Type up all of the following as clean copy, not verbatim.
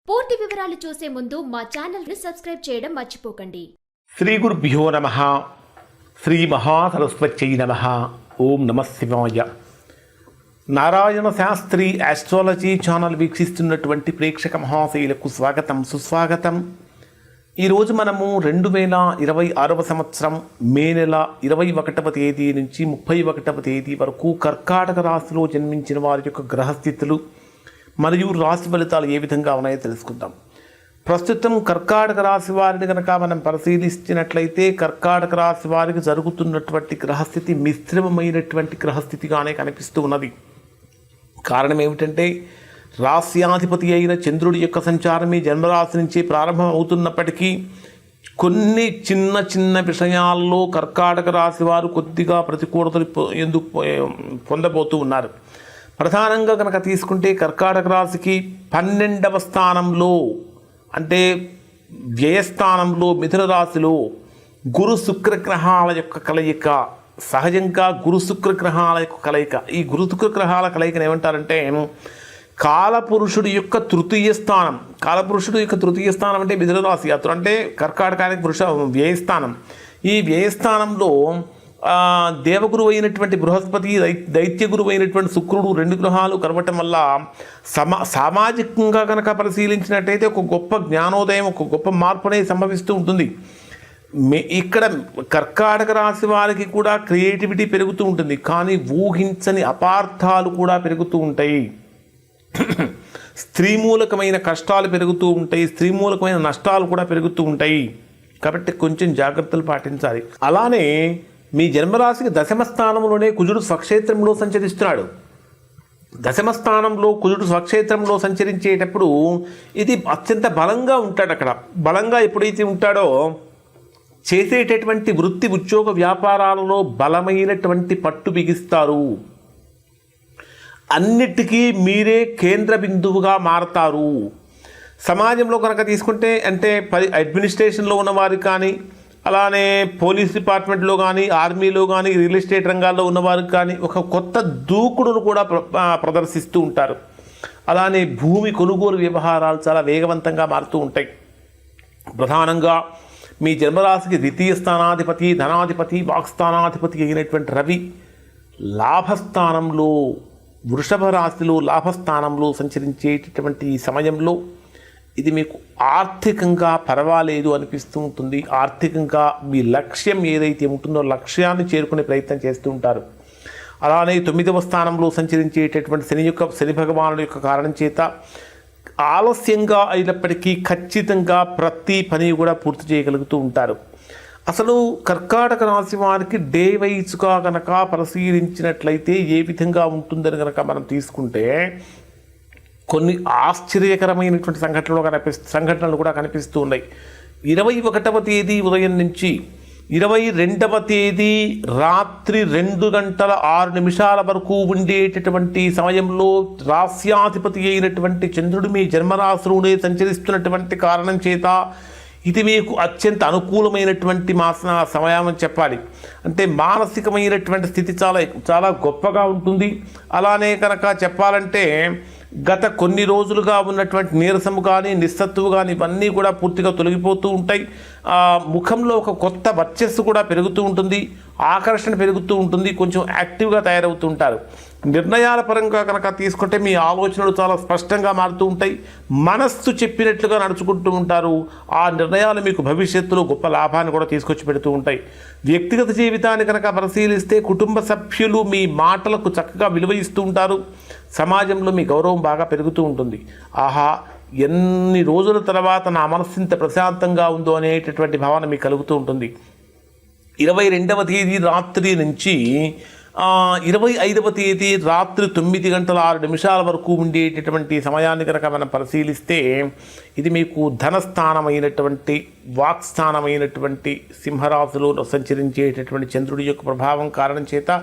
పూర్తి వివరాలు చూసే ముందు మా ఛానల్ ని సబ్స్క్రైబ్ చేయడం మర్చిపోకండి. శ్రీ గురుభ్యో నమః. శ్రీ మహాసరస్వత్యై నమః. ఓం నమః శివాయ. నారాయణ శాస్త్రి ఆస్ట్రాలజీ ఛానల్ వీక్షిస్తున్నటువంటి ప్రేక్షక మహాశైలకు స్వాగతం, సుస్వాగతం. ఈరోజు మనము 2026 సంవత్సరం మే నెల 21వ తేదీ నుంచి 31వ తేదీ వరకు కర్కాటక రాశిలో జన్మించిన వారి యొక్క గ్రహస్థితులు మరియు రాశి ఫలితాలు ఏ విధంగా ఉన్నాయో తెలుసుకుందాం. ప్రస్తుతం కర్కాటక రాశి వారిని కనుక మనం పరిశీలించినట్లయితే కర్కాటక రాశి వారికి జరుగుతున్నటువంటి గ్రహస్థితి మిశ్రమమైనటువంటి గ్రహస్థితిగానే కనిపిస్తూ ఉన్నది. కారణం ఏమిటంటే రాశ్యాధిపతి అయిన చంద్రుడి యొక్క సంచారమే జన్మరాశి నుంచి ప్రారంభం అవుతున్నప్పటికీ కొన్ని చిన్న చిన్న విషయాల్లో కర్కాటక రాశి వారు కొద్దిగా ప్రతికూలతలు పొందబోతూ ఉన్నారు. ప్రధానంగా కనుక తీసుకుంటే కర్కాటక రాశికి 12వ స్థానంలో అంటే వ్యయస్థానంలో మిథున రాశిలో గురు శుక్రగ్రహాల యొక్క కలయిక, సహజంగా గురు శుక్రగ్రహాల యొక్క కలయిక, ఈ గురు శుక్రగ్రహాల కలయికను ఏమంటారంటే కాలపురుషుడి యొక్క తృతీయ స్థానం. కాలపురుషుడు యొక్క తృతీయ స్థానం అంటే మిథున రాశి, అంటే కర్కాటకానికి వ్యయస్థానం. ఈ వ్యయస్థానంలో దేవగురువు అయినటువంటి బృహస్పతి, దైత్య గురువు అయినటువంటి శుక్రుడు, 2 గ్రహాలు కలవటం వల్ల సామాజికంగా కనుక పరిశీలించినట్టయితే ఒక గొప్ప జ్ఞానోదయం, ఒక గొప్ప మార్పు అనేది సంభవిస్తూ ఉంటుంది. ఇక్కడ కర్కాటక రాశి వారికి కూడా క్రియేటివిటీ పెరుగుతూ ఉంటుంది, కానీ ఊహించని అపార్థాలు కూడా పెరుగుతూ ఉంటాయి. స్త్రీమూలకమైన కష్టాలు పెరుగుతూ ఉంటాయి, స్త్రీమూలకమైన నష్టాలు కూడా పెరుగుతూ ఉంటాయి. కాబట్టి కొంచెం జాగ్రత్తలు పాటించాలి. అలానే మీ జన్మరాశికి 10వ స్థానంలోనే కుజుడు స్వక్షేత్రంలో సంచరిస్తున్నాడు. 10వ స్థానంలో కుజుడు స్వక్షేత్రంలో సంచరించేటప్పుడు ఇది అత్యంత బలంగా ఉంటాడు. అక్కడ బలంగా ఎప్పుడైతే ఉంటాడో చేసేటటువంటి వృత్తి, ఉద్యోగ, వ్యాపారాలలో బలమైనటువంటి పట్టు బిగిస్తారు. అన్నిటికీ మీరే కేంద్ర బిందువుగా మారతారు. సమాజంలో కనుక తీసుకుంటే అంటే అడ్మినిస్ట్రేషన్లో ఉన్నవారు కానీ, అలానే పోలీస్ డిపార్ట్మెంట్లో కానీ, ఆర్మీలో కానీ, రియల్ ఎస్టేట్ రంగాల్లో ఉన్నవారికి కానీ ఒక కొత్త దూకుడును కూడా ప్రదర్శిస్తూ ఉంటారు. అలానే భూమి కొనుగోలు వ్యవహారాలు చాలా వేగవంతంగా మారుతూ ఉంటాయి. ప్రధానంగా మీ జన్మరాశికి ద్వితీయ స్థానాధిపతి, ధనాధిపతి, వాక్స్థానాధిపతి అయినటువంటి రవి లాభస్థానంలో, వృషభ రాశిలో లాభస్థానంలో సంచరించేటటువంటి ఈ సమయంలో ఇది మీకు ఆర్థికంగా పర్వాలేదు అనిపిస్తూ ఉంటుంది. ఆర్థికంగా మీ లక్ష్యం ఏదైతే ఉంటుందో లక్ష్యాన్ని చేరుకునే ప్రయత్నం చేస్తూ ఉంటారు. అలానే 9వ స్థానంలో సంచరించేటటువంటి శని భగవానుడి యొక్క కారణం చేత ఆలస్యంగా అయినప్పటికీ ఖచ్చితంగా ప్రతి పని కూడా పూర్తి చేయగలుగుతూ ఉంటారు. అసలు కర్కాటక రాశి వారికి డే వైజ్గా కనుక పరిశీలించినట్లయితే ఏ విధంగా ఉంటుందని కనుక మనం తీసుకుంటే కొన్ని ఆశ్చర్యకరమైనటువంటి సంఘటనలు కూడా కనిపిస్తూ ఉన్నాయి. 21వ తేదీ ఉదయం నుంచి 22వ తేదీ రాత్రి 2:06 వరకు ఉండేటటువంటి సమయంలో రాస్యాధిపతి అయినటువంటి చంద్రుడు మీ జన్మరాశిలోనే సంచరిస్తున్నటువంటి కారణం చేత ఇది మీకు అత్యంత అనుకూలమైనటువంటి సమయం అని చెప్పాలి. అంటే మానసికమైనటువంటి స్థితి చాలా చాలా గొప్పగా ఉంటుంది. అలానే కనుక చెప్పాలంటే గత కొన్ని రోజులుగా ఉన్నటువంటి నీరసము కానీ, నిస్సత్తువు కానీ ఇవన్నీ కూడా పూర్తిగా తొలగిపోతూ ఉంటాయి. ముఖంలో ఒక కొత్త వర్చస్సు కూడా పెరుగుతూ ఉంటుంది, ఆకర్షణ పెరుగుతూ ఉంటుంది, కొంచెం యాక్టివ్గా తయారవుతూ ఉంటారు. నిర్ణయాల పరంగా కనుక తీసుకుంటే మీ ఆలోచనలు చాలా స్పష్టంగా మారుతూ ఉంటాయి. మనస్సు చెప్పినట్లుగా నడుచుకుంటూ ఉంటారు. ఆ నిర్ణయాలు మీకు భవిష్యత్తులో గొప్ప లాభాన్ని కూడా తీసుకొచ్చి పెడుతూ ఉంటాయి. వ్యక్తిగత జీవితాన్ని కనుక పరిశీలిస్తే కుటుంబ సభ్యులు మీ మాటలకు చక్కగా విలువ ఇస్తూ ఉంటారు. సమాజంలో మీ గౌరవం బాగా పెరుగుతూ ఉంటుంది. ఆహా, ఎన్ని రోజుల తర్వాత నా మనస్సు ఇంత ప్రశాంతంగా ఉందో అనేటటువంటి భావన మీకు కలుగుతూ ఉంటుంది. 22వ తేదీ రాత్రి నుంచి 25వ తేదీ రాత్రి 9:06 వరకు ఉండేటటువంటి సమయాన్ని కనుక మనం పరిశీలిస్తే ఇది మీకు ధనస్థానమైనటువంటి, వాక్స్థానమైనటువంటి సింహరాశిలో సంచరించేటటువంటి చంద్రుడి యొక్క ప్రభావం కారణం చేత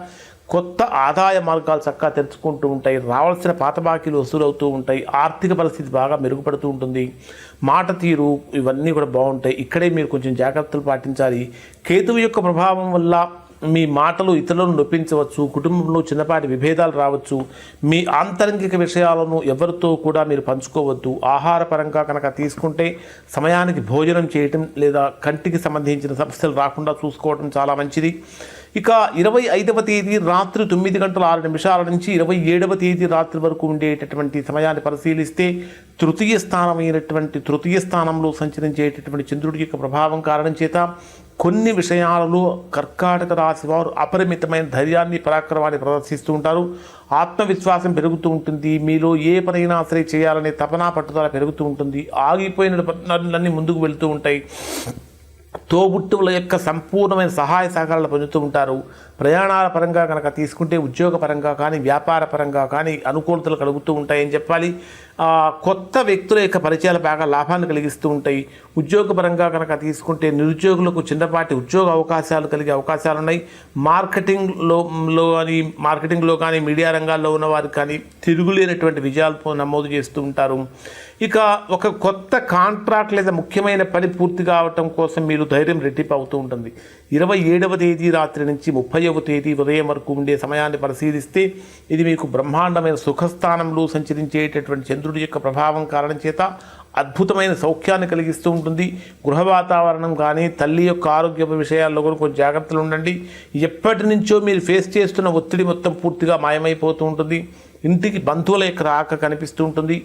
కొత్త ఆదాయ మార్గాలు చక్కగా తెరుచుకుంటూ ఉంటాయి. రావాల్సిన పాత బాకీలు వసూలవుతూ ఉంటాయి. ఆర్థిక పరిస్థితి బాగా మెరుగుపడుతూ ఉంటుంది. మాట తీరు ఇవన్నీ కూడా బాగుంటాయి. ఇక్కడే మీరు కొంచెం జాగ్రత్తలు పాటించాలి. కేతువు యొక్క ప్రభావం వల్ల మీ మాటలు ఇతరులను నొప్పించవచ్చు, కుటుంబంలో చిన్నపాటి విభేదాలు రావచ్చు, మీ ఆంతరంగిక విషయాలను ఎవరితో కూడా మీరు పంచుకోవద్దు. ఆహారపరంగా కనుక తీసుకుంటే సమయానికి భోజనం చేయటం లేదా కంటికి సంబంధించిన సమస్యలు రాకుండా చూసుకోవడం చాలా మంచిది. ఇక 25వ తేదీ రాత్రి 9:06 నుంచి 27వ తేదీ రాత్రి వరకు ఉండేటటువంటి సమయాన్ని పరిశీలిస్తే తృతీయ స్థానంలో సంచరించేటటువంటి చంద్రుడి యొక్క ప్రభావం కారణం చేత కొన్ని విషయాలలో కర్కాటక రాశి వారు అపరిమితమైన ధైర్యాన్ని పరాక్రమాన్ని ప్రదర్శిస్తూ ఉంటారు. ఆత్మవిశ్వాసం పెరుగుతూ ఉంటుంది. మీలో ఏ పనైనా సరే చేయాలనే తపన పట్టుదల పెరుగుతూ ఉంటుంది. ఆగిపోయిన పనులన్నీ ముందుకు వెళుతూ ఉంటాయి. తోబుట్టువుల యొక్క సంపూర్ణమైన సహాయ సహకారాలు పొందుతూ ఉంటారు. ప్రయాణాల పరంగా కనుక తీసుకుంటే ఉద్యోగపరంగా కానీ వ్యాపార పరంగా కానీ అనుకూలతలు కలుగుతూ ఉంటాయని చెప్పాలి. కొత్త వ్యక్తుల యొక్క పరిచయాలు బాగా లాభాన్ని కలిగిస్తూ ఉంటాయి. ఉద్యోగపరంగా కనుక తీసుకుంటే నిరుద్యోగులకు చిన్నపాటి ఉద్యోగ అవకాశాలు కలిగే అవకాశాలు ఉన్నాయి. మార్కెటింగ్లో కానీ మీడియా రంగాల్లో ఉన్న వారికి కానీ తిరుగులేనటువంటి విజయాలు నమోదు చేస్తూ ఉంటారు. ఇక ఒక కొత్త కాంట్రాక్ట్ లేదా ముఖ్యమైన పని పూర్తి కావటం కోసం మీరు ధైర్యం రెట్టింపు అవుతూ ఉంటుంది. 27వ తేదీ రాత్రి నుంచి 30వ తేదీ ఉదయం వరకు ఉండే సమయాన్ని పరిశీలిస్తే ఇది మీకు బ్రహ్మాండమైన సుఖస్థానంలో సంచరించేటటువంటి చంద్రుడి యొక్క ప్రభావం కారణం చేత అద్భుతమైన సౌఖ్యాన్ని కలిగిస్తూ ఉంటుంది. గృహ వాతావరణం కానీ తల్లి యొక్క ఆరోగ్య విషయాల్లో కూడా కొంచెం జాగ్రత్తలు ఉండండి. ఎప్పటి నుంచో మీరు ఫేస్ చేస్తున్న ఒత్తిడి మొత్తం పూర్తిగా మాయమైపోతూ ఉంటుంది. ఇంటికి బంధువుల యొక్క రాక కనిపిస్తూ ఉంటుంది.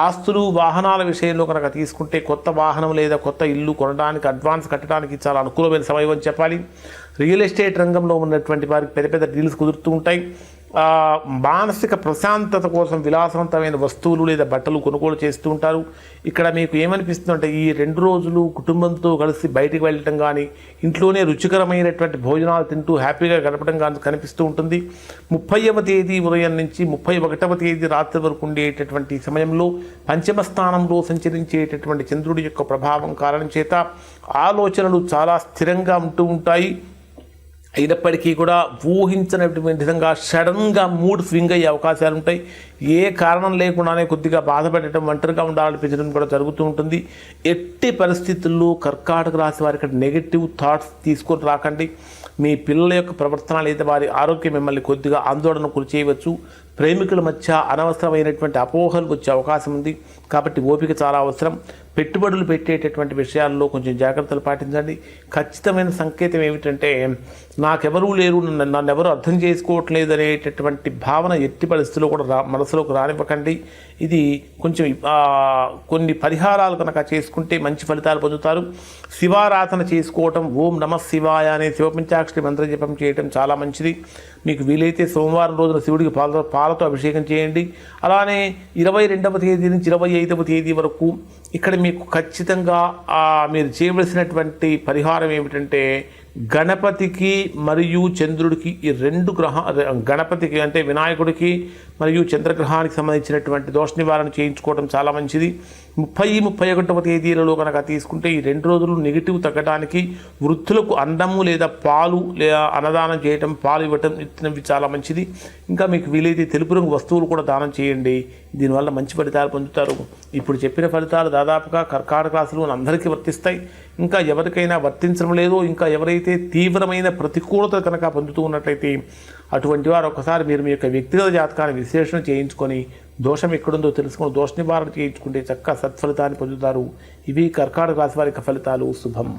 ఆస్తులు వాహనాల విషయంలో కనుక తీసుకుంటే కొత్త వాహనం లేదా కొత్త ఇల్లు కొనడానికి అడ్వాన్స్ కట్టడానికి చాలా అనుకూలమైన సమయం అని చెప్పాలి. రియల్ ఎస్టేట్ రంగంలో ఉన్నటువంటి వారికి పెద్ద పెద్ద డీల్స్ కుదురుతూ ఉంటాయి. మానసిక ప్రశాంతత కోసం విలాసవంతమైన వస్తువులు లేదా బట్టలు కొనుగోలు చేస్తూ ఉంటారు. ఇక్కడ మీకు ఏమనిపిస్తుందంటే ఈ 2 రోజులు కుటుంబంతో కలిసి బయటికి వెళ్ళటం కానీ ఇంట్లోనే రుచికరమైనటువంటి భోజనాలు తింటూ హ్యాపీగా గడపడం కానీ కనిపిస్తూ ఉంటుంది. 30వ తేదీ ఉదయం నుంచి 31వ తేదీ రాత్రి వరకు ఉండేటటువంటి సమయంలో పంచమ స్థానంలో సంచరించేటటువంటి చంద్రుడి యొక్క ప్రభావం కారణం చేత ఆలోచనలు చాలా స్థిరంగా ఉంటూ ఉంటాయి. అయినప్పటికీ కూడా ఊహించినటువంటి విధంగా సడన్గా మూడ్ స్వింగ్ అయ్యే అవకాశాలు ఉంటాయి. ఏ కారణం లేకుండానే కొద్దిగా బాధపడటం, ఒంటరిగా ఉండాలనిపించడం కూడా జరుగుతూ ఉంటుంది. ఎట్టి పరిస్థితుల్లో కర్కాటక రాశి వారికి నెగిటివ్ థాట్స్ తీసుకొని రాకండి. మీ పిల్లల యొక్క ప్రవర్తన లేదా వారి ఆరోగ్యం మిమ్మల్ని కొద్దిగా ఆందోళనకు గురి చేయవచ్చు. ప్రేమికుల మధ్య అనవసరమైనటువంటి అపోహలు వచ్చే అవకాశం ఉంది. కాబట్టి ఓపిక చాలా అవసరం. పెట్టుబడులు పెట్టేటటువంటి విషయాల్లో కొంచెం జాగ్రత్తలు పాటించండి. ఖచ్చితమైన సంకేతం ఏమిటంటే నాకెవరూ లేరు, నన్ను ఎవరు అర్థం చేసుకోవట్లేదు అనేటటువంటి భావన ఎట్టి పరిస్థితుల్లో కూడా మనసులోకి రానివ్వకండి. ఇది కొంచెం కొన్ని పరిహారాలు కనుక చేసుకుంటే మంచి ఫలితాలు పొందుతారు. శివారాధన చేసుకోవటం, ఓం నమ శివాయ అనే శివపంచాక్షరి మంత్ర జపం చేయటం చాలా మంచిది. మీకు వీలైతే సోమవారం రోజున శివుడికి పాలతో అభిషేకం చేయండి. అలానే 22వ తేదీ నుంచి 25వ తేదీ వరకు ఇక్కడ మీకు ఖచ్చితంగా మీరు చేయవలసినటువంటి పరిహారం ఏమిటంటే గణపతికి మరియు చంద్రుడికి ఈ 2 గణపతికి అంటే వినాయకుడికి మరియు చంద్రగ్రహానికి సంబంధించినటువంటి దోష నివారణ చేయించుకోవడం చాలా మంచిది. 30-31వ తేదీలలో కనుక తీసుకుంటే ఈ 2 రోజులు నెగిటివ్ తగ్గడానికి వృద్ధులకు అన్నము లేదా పాలు లేదా అన్నదానం చేయటం, పాలు ఇవ్వటం ఇచ్చినవి చాలా మంచిది. ఇంకా మీకు వీలైతే తెలుపు రంగు వస్తువులు కూడా దానం చేయండి. దీనివల్ల మంచి ఫలితాలు పొందుతారు. ఇప్పుడు చెప్పిన ఫలితాలు దాదాపుగా కర్కాటక రాశిలో అందరికీ వర్తిస్తాయి. ఇంకా ఎవరికైనా వర్తించడం లేదో, ఇంకా ఎవరైతే తీవ్రమైన ప్రతికూలత కనుక పొందుతూ ఉన్నట్లయితే అటువంటి వారు ఒకసారి మీరు మీ యొక్క వ్యక్తిగత జాతకాన్ని విశ్లేషణ చేయించుకొని దోషం ఎక్కడుందో తెలుసుకొని దోష నివారణ చేయించుకుంటే చక్కగా సత్ఫలితాన్ని పొందుతారు. ఇవి కర్కాటక రాశి వారి యొక్క ఫలితాలు. శుభం.